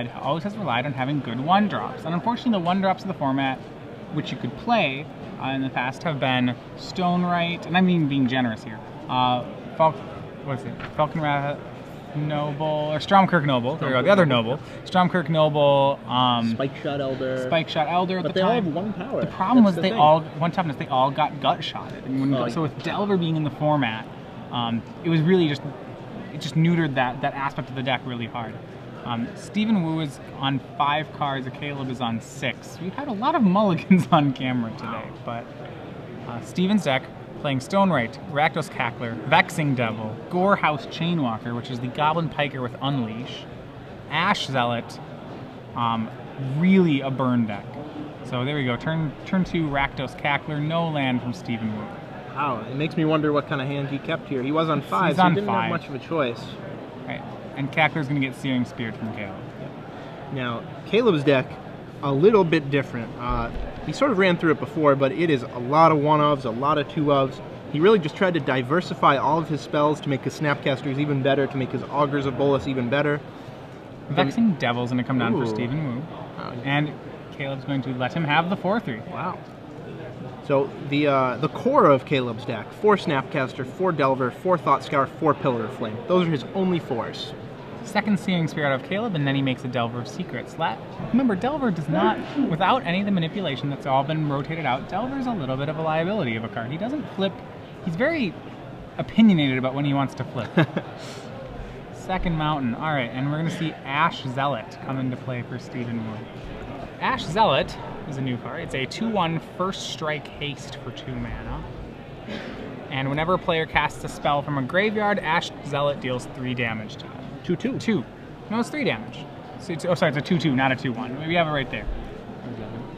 Red always has relied on having good 1-drops. And unfortunately, the 1-drops of the format, which you could play in the past, have been Stonewright, and I mean being generous here, Falconwrath Noble, or Stromkirk Noble, there we go, the other Noble. Stromkirk Noble, Spike-Shot Elder. Spike-Shot Elder at but the they time. all have 1 power. The problem was the they thing. all, 1 toughness, they all got gut-shotted. And so with Delver being in the format, it was really just, it just neutered that aspect of the deck really hard. Stephen Wu is on 5 cards, Caleb is on 6. We've had a lot of mulligans on camera today, but Stephen's deck, playing Stonewright, Rakdos Cackler, Vexing Devil, Gorehouse Chainwalker, which is the Goblin Piker with Unleash, Ash Zealot, really a burn deck. So there we go, turn 2 Rakdos Cackler, no land from Stephen Wu. Wow, it makes me wonder what kind of hand he kept here. He was on 5, He's so on he didn't 5. have much of a choice. Right, and Cackler's going to get Searing Speared from Caleb. Now, Caleb's deck, a little bit different. He sort of ran through it before, but it is a lot of 1-ofs, a lot of 2-ofs. He really just tried to diversify all of his spells to make his Snapcasters even better, to make his Augurs of Bolas even better. Vexing Devil's going to come down for Ooh. Stephen Wu, and Caleb's going to let him have the 4/3. Wow. So the core of Caleb's deck, 4 Snapcaster, 4 Delver, 4 Thought Scour, 4 Pillar of Flame. Those are his only 4s. Second Searing Spear out of Caleb, and then he makes a Delver of Secrets. Remember, Delver does not, without any of the manipulation that's all been rotated out, Delver's a little bit of a liability of a card. He doesn't flip. He's very opinionated about when he wants to flip. Second Mountain. All right, and we're going to see Ash Zealot come into play for Stephen Wu. Ash Zealot is a new card. It's a 2/1 first strike haste for 2 mana. And whenever a player casts a spell from a graveyard, Ash Zealot deals 3 damage to it. 2/2. 2. No, it's 3 damage. So it's, oh, sorry, it's a 2/2, not a 2/1. We have it right there.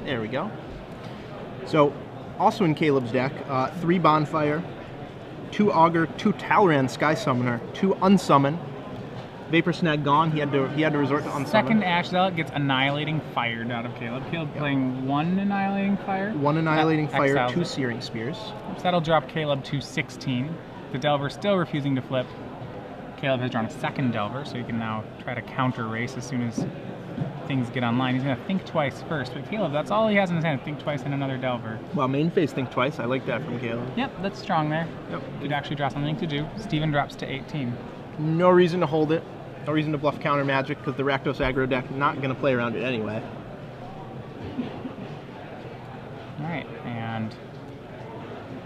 There we go. So, also in Caleb's deck, 3 Bonfire, 2 Augur, 2 Talran Sky Summoner, 2 Unsummon. Vapor Snag gone. He had to resort to Unsummon. Second Ash Zealot gets Annihilating Fired out of Caleb. Caleb playing 1 Annihilating Fire. 1 Annihilating Fire, exiles 2 it. Searing Spears. So that'll drop Caleb to 16. The Delver still refusing to flip. Caleb has drawn a second Delver, so he can now try to counter race as soon as things get online. He's going to think twice first, but Caleb, that's all he has in his hand, think twice and another Delver. Well, main phase think twice. I like that from Caleb. Yep, that's strong there. Yep. Could actually draw something to do. Steven drops to 18. No reason to hold it. No reason to bluff counter magic, because the Rakdos aggro deck not going to play around it anyway. Alright, and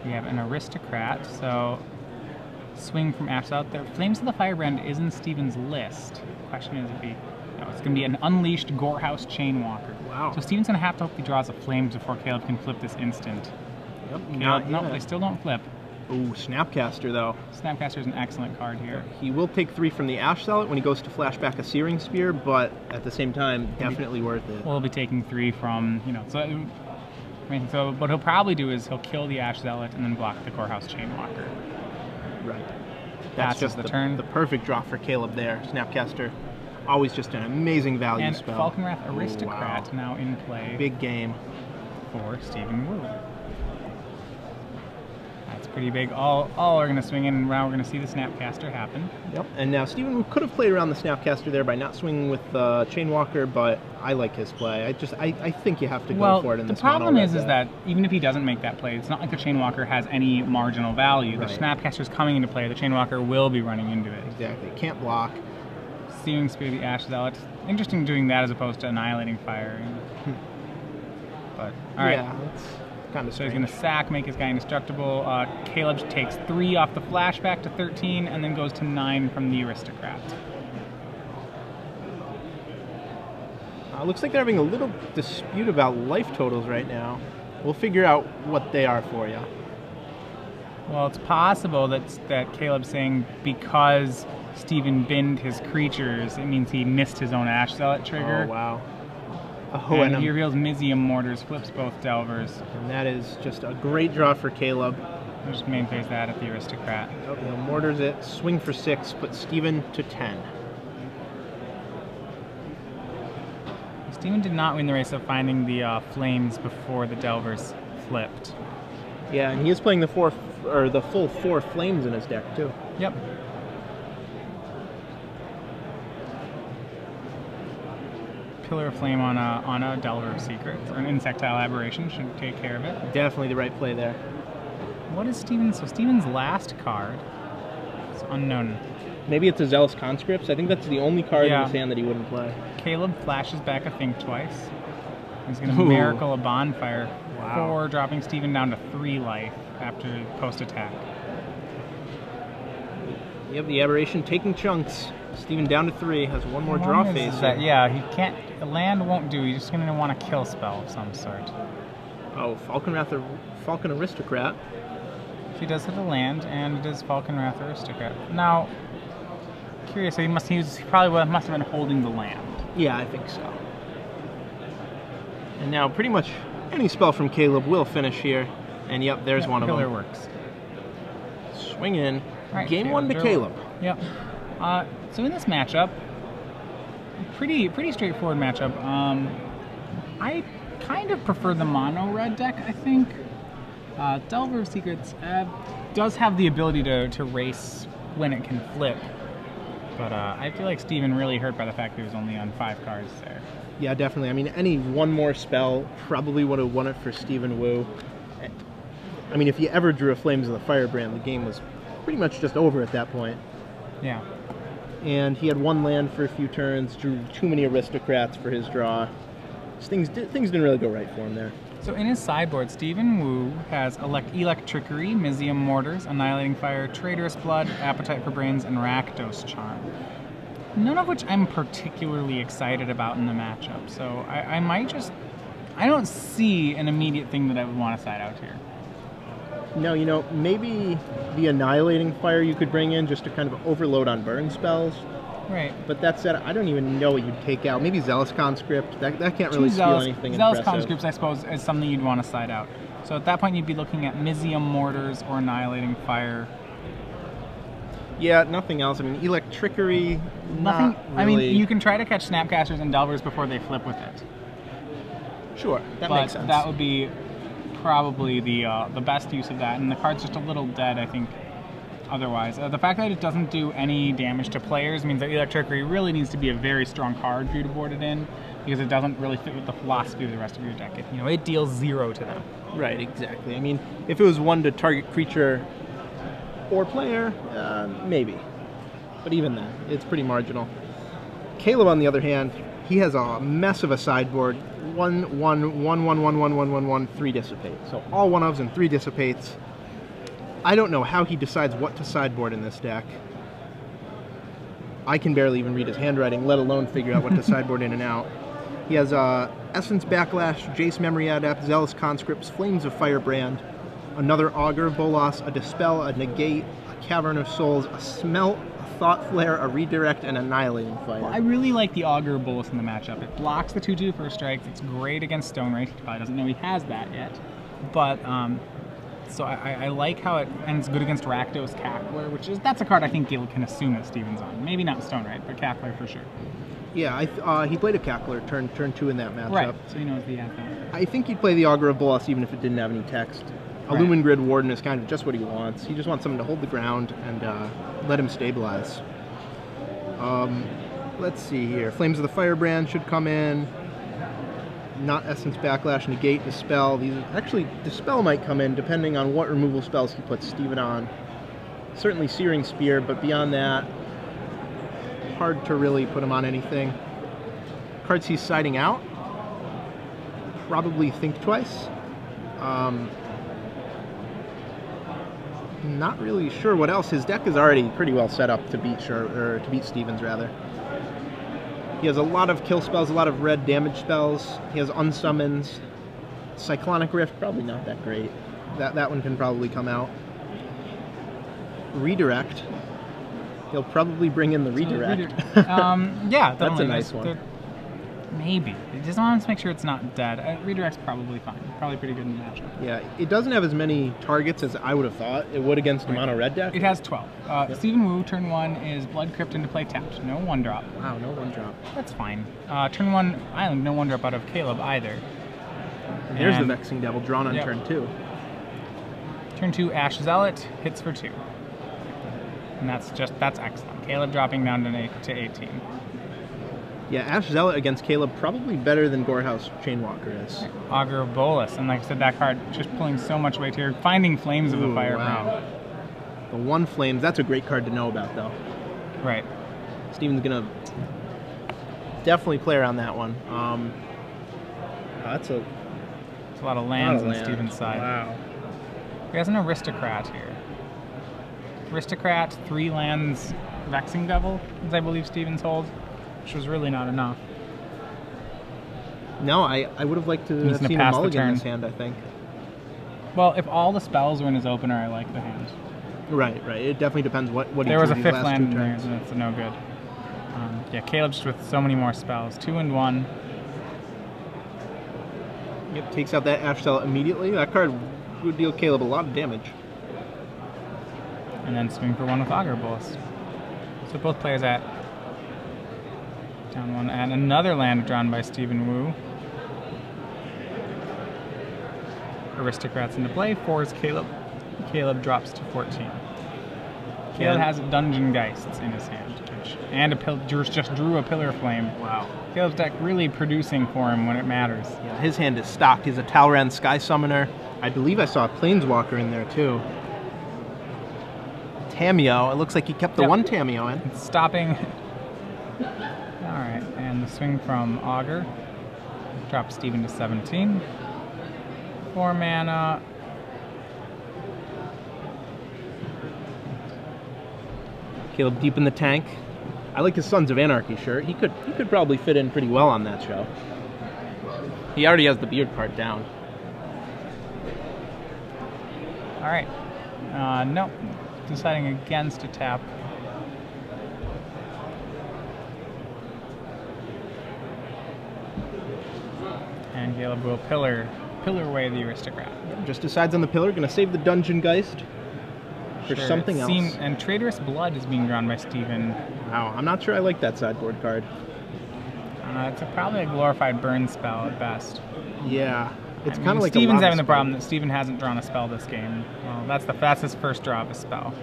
we have an Aristocrat, so swing from Ash out there. Flames of the Firebrand is in Steven's list. The question is if he... No, it's going to be an Unleashed Gorehouse Chainwalker. Wow. So Steven's going to have to hope he draws a Flames before Caleb can flip this instant. Yep. Caleb, nope, they still don't flip. Ooh, Snapcaster though. Snapcaster is an excellent card here. He will take 3 from the Ash Zealot when he goes to flashback a Searing Spear, but at the same time, definitely worth it. Well, he'll be taking 3 from, you know, so... I mean, so what he'll probably do is he'll kill the Ash Zealot and then block the Gorehouse Chainwalker. Right. That's Passes just the turn. the perfect draw for Caleb there. Snapcaster, always just an amazing value And spell. Falconwrath Aristocrat wow. now in play Big game. for Stephen Wu. That's pretty big. All are going to swing in, and now we're going to see the Snapcaster happen. Yep. And now Stephen could have played around the Snapcaster there by not swinging with Chainwalker, but I like his play. I think you have to go for it in this the problem mono is red that even if he doesn't make that play, it's not like the Chainwalker has any marginal value. Right. The Snapcaster's coming into play. The Chainwalker will be running into it. Exactly. Can't block. Searing Spear the Ash Zealot. Interesting doing that as opposed to Annihilating Fire. But, alright. Yeah, it's kind of So he's strange. going to sack, make his guy indestructible. Caleb takes 3 off the flashback to 13, and then goes to 9 from the Aristocrat. Looks like they're having a little dispute about life totals right now. We'll figure out what they are for you. Well, it's possible that Caleb's saying because Stephen binned his creatures, it means he missed his own Ash Zealot trigger. Oh, wow. Oh, And he reveals Mizium Mortars, flips both Delvers. and that is just a great draw for Caleb. We'll just main phase that at the Aristocrat. Oh, he'll mortars it, swing for 6, put Stephen to 10. Stephen did not win the race of finding the flames before the Delvers flipped. Yeah, and he is playing the full 4 flames in his deck too. Yep. Pillar of Flame on a Delver of Secrets, or an Insectile Aberration should take care of it. Definitely the right play there. What is Steven's? So Steven's last card is unknown. Maybe it's a Zealous Conscripts. I think that's the only card in his hand that he wouldn't play. Caleb flashes back a Think Twice. He's going to Miracle a Bonfire for dropping Steven down to 3 life after post-attack. Yep, the Aberration taking chunks. Steven down to 3, has one more draw phase. Yeah, he can't. Land won't do. He's just going to want a kill spell of some sort. Oh, Falcon Aristocrat. He does hit a land, and it is Falcon Wrath Aristocrat. Now, curious, so he must have been holding the land. Yeah, I think so. And now pretty much any spell from Caleb will finish here. And yep, there's one of them. Pillar works. Swing in. Right, Game 1 to Caleb. Yep. So in this matchup, pretty straightforward matchup. I kind of prefer the mono red deck, I think. Delver of Secrets does have the ability to race when it can flip. But I feel like Steven really hurt by the fact that he was only on 5 cards there. Yeah, definitely. I mean, any one more spell probably would have won it for Steven Wu. I mean, if you ever drew a Flames of the Firebrand, the game was pretty much just over at that point. Yeah. And he had 1 land for a few turns, drew too many Aristocrats for his draw. Things didn't really go right for him there. So in his sideboard, Steven Wu has Electrickery, Mizium Mortars, Annihilating Fire, Traitorous Blood, Appetite for Brains, and Rakdos Charm. None of which I'm particularly excited about in the matchup. So I might just... I don't see an immediate thing that I would want to side out here. No, you know, maybe the Annihilating Fire you could bring in just to kind of overload on burn spells. Right. But that said, I don't even know what you'd take out. Maybe Zealous Conscript. That can't really steal anything Zealous impressive. Conscripts, I suppose, is something you'd want to side out. So at that point, you'd be looking at Mizium Mortars or Annihilating Fire. Yeah, nothing else. I mean, Electrickery, nothing. Not really. I mean, you can try to catch Snapcasters and Delvers before they flip with it. Sure, that makes sense. That would be probably the best use of that, and the card's just a little dead, I think. Otherwise, the fact that it doesn't do any damage to players means that Electrickery really needs to be a very strong card for you to board it in, because it doesn't really fit with the philosophy of the rest of your deck. It deals 0 to them. Right, exactly. I mean, if it was 1 to target creature or player, maybe. But even then, it's pretty marginal. Caleb, on the other hand, he has a mess of a sideboard. 1, 1, 1, 1, 1, 1, 1, 1, 1, 3 Dissipate. So all 1-ofs and 3 Dissipates. I don't know how he decides what to sideboard in this deck. I can barely even read his handwriting, let alone figure out what to sideboard in and out. He has Essence Backlash, Jace Memory Adept, Zealous Conscripts, Flames of Firebrand, another Augur of Bolas, a Dispel, a Negate, a Cavern of Souls, a Smelt, a Thought Flare, a Redirect, and Annihilating Fire. Well, I really like the Augur of Bolas in the matchup. It blocks the 2/2 first strikes. It's great against Stone Race. He probably doesn't know he has that yet. But so I like how and it's good against Rakdos Cackler, that's a card I think Gil can assume that Steven's on. Maybe not Stone Right, but Cackler for sure. Yeah, he played a Cackler turn 2 in that matchup. Right, so he knows the advent. I think he'd play the Augur of Bolas even if it didn't have any text. A Lumen Grid Warden is kind of just what he wants. He just wants someone to hold the ground and let him stabilize. Let's see here. Flames of the Firebrand should come in. Not Essence Backlash, Negate, Dispel. Actually, Dispel might come in depending on what removal spells he puts Steven on. Certainly Searing Spear, but beyond that, hard to really put him on anything. Cards he's siding out. Probably Think Twice. Not really sure what else. His deck is already pretty well set up to beat Steven's rather. He has a lot of kill spells, a lot of red damage spells. He has unsummons. Cyclonic Rift, probably not that great. That one can probably come out. Redirect. He'll probably bring in the Redirect. Yeah, that's a nice one. Maybe. He just wants to make sure it's not dead. Redirect's probably fine. Probably pretty good in the matchup. Yeah, it doesn't have as many targets as I would have thought it would against a mono red deck. It has 12. Yep. Steven Wu, turn 1 is Blood Crypt into play tapped. No 1-drop. Wow, no 1-drop. That's fine. Turn 1 Island, no 1-drop out of Caleb either. There's the Vexing Devil drawn on turn 2. Turn 2 Ash Zealot hits for 2. And that's excellent. Caleb dropping down to 18. Yeah, Ash Zealot against Caleb probably better than Gorehouse Chainwalker is. Augur of Bolus, and like I said, that card just pulling so much weight here. Finding Flames of the Firebrand. Wow. The 1 Flames, that's a great card to know about, though. Right. Steven's gonna definitely play around that one. That's a lot of lands on Steven's side. Wow. He has an Aristocrat here. Aristocrat, 3 lands, Vexing Devil, as I believe Steven's holds, which was really not enough. No, I would have liked to have seen a mulligan in this hand, I think. Well, if all the spells were in his opener, I like the hand. Right. It definitely depends what he there was a drew 5th land in there, and that's no good. Yeah, Caleb just with so many more spells. 2 and 1. Yep, takes out that Ash Zealot immediately. That card would deal Caleb a lot of damage. And then swing for 1 with Augur Bolus. So both players at down 1, and another land drawn by Stephen Wu. Aristocrats into play, 4 Caleb. Caleb drops to 14. Caleb has Dungeon Geists in his hand, and just drew a Pillar Flame. Wow. Caleb's deck really producing for him when it matters. Yeah, his hand is stocked. He's a Talran Sky Summoner. I believe I saw a Planeswalker in there too. Tameo. It looks like he kept the 1 Tameo in. It's stopping. Alright, and the swing from Augur. Drops Steven to 17. 4 mana. Caleb deep in the tank. I like his Sons of Anarchy shirt. He could probably fit in pretty well on that show. He already has the beard part down. Alright. Nope. Deciding against a tap. And Caleb will pillar away the Aristocrat. Yep, just decides on the pillar. Gonna save the Dungeon Geist for something else. And Traitorous Blood is being drawn by Steven. Wow, I'm not sure I like that sideboard card. It's probably a glorified burn spell at best. Yeah, it's kind of like Steven's having the problem that Steven hasn't drawn a spell this game. Well, that's his first draw of a spell.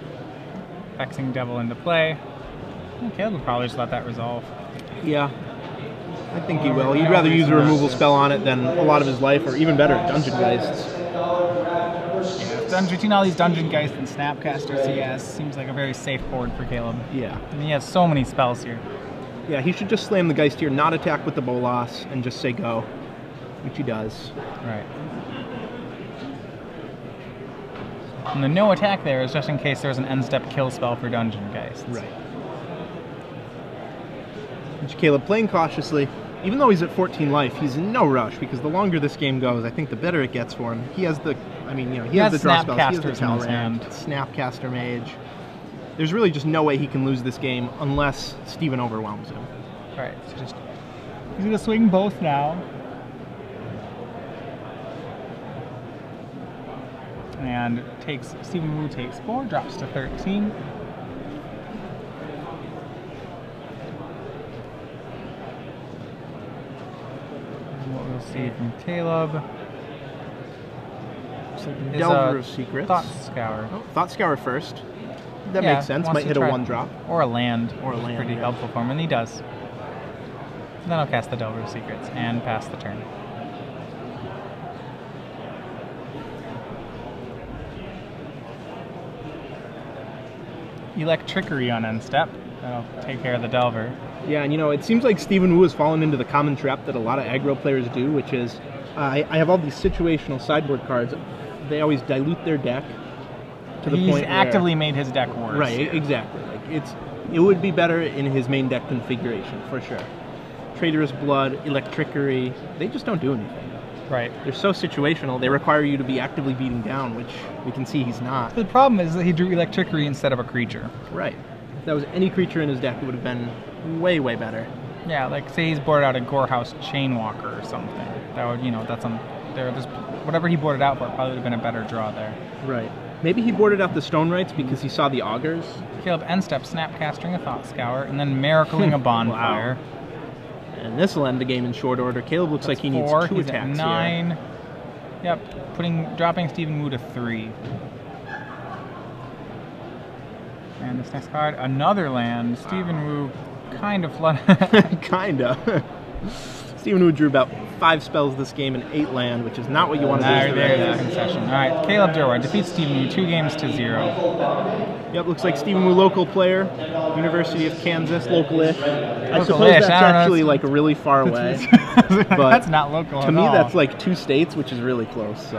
Vexing Devil into play. Caleb would probably just let that resolve. Yeah, I think he will. He'd rather use a removal spell on it than a lot of his life, or even better, Dungeon Geists. Between all these Dungeon Geists and Snapcasters he has, seems like a very safe board for Caleb. Yeah. And he has so many spells here. Yeah, he should just slam the Geist here, not attack with the Bolas, and just say go, which he does. Right. And the no attack there is just in case there's an end-step kill spell for Dungeon Geists. Right. Which Caleb playing cautiously. Even though he's at 14 life, he's in no rush, because the longer this game goes, I think the better it gets for him. He has the, he has the draw spells, he has the Talran, Snapcaster Mage. There's really just no way he can lose this game unless Steven overwhelms him. Alright, so he's going to swing both now. And Stephen Wu takes 4, drops to 13. What we'll see from Caleb is Delver of Secrets. Thought Scour. Oh, Thought Scour first. That makes sense. Might hit a 1-drop. Or a land. Or a land. Pretty helpful for him, and he does. And then I'll cast the Delver of Secrets and pass the turn. Electrickery on end step. That'll take care of the Delver. Yeah, and it seems like Stephen Wu has fallen into the common trap that a lot of aggro players do, which is, I have all these situational sideboard cards. They always dilute their deck to the point He's actively made his deck worse. Right, exactly. Like it would be better in his main deck configuration, for sure. Traitorous Blood, Electrickery, they just don't do anything. Right. They're so situational, they require you to be actively beating down, which we can see he's not. The problem is that he drew Electrickery instead of a creature. Right. If that was any creature in his deck, it would have been way, way better. Yeah, like say he's boarded out a Gorehouse Chainwalker or something. That would, that's there's whatever he boarded out for probably would have been a better draw there. Right. Maybe he boarded out the Stone Rights because he saw the Augurs. Caleb end step, Snapcasting a Thought Scour, and then Miracling a Bonfire. Wow. And this will end the game in short order. Caleb looks like he needs 2 He's attacks at 9. here. Yep, dropping Stephen Wu to 3. And this next card, another land. Stephen Wu kind of flooded. Kinda. Stephen Wu drew about 5 spells this game and 8 land, which is not what you want to do. There's a concession. All right, Caleb Durward defeats Stephen Wu 2-0. Yep, looks like Stephen Wu, local player, University of Kansas, local-ish. I suppose Local-ish, that's actually like really far away. But that's not local to at me, all. that's like 2 states, which is really close. So.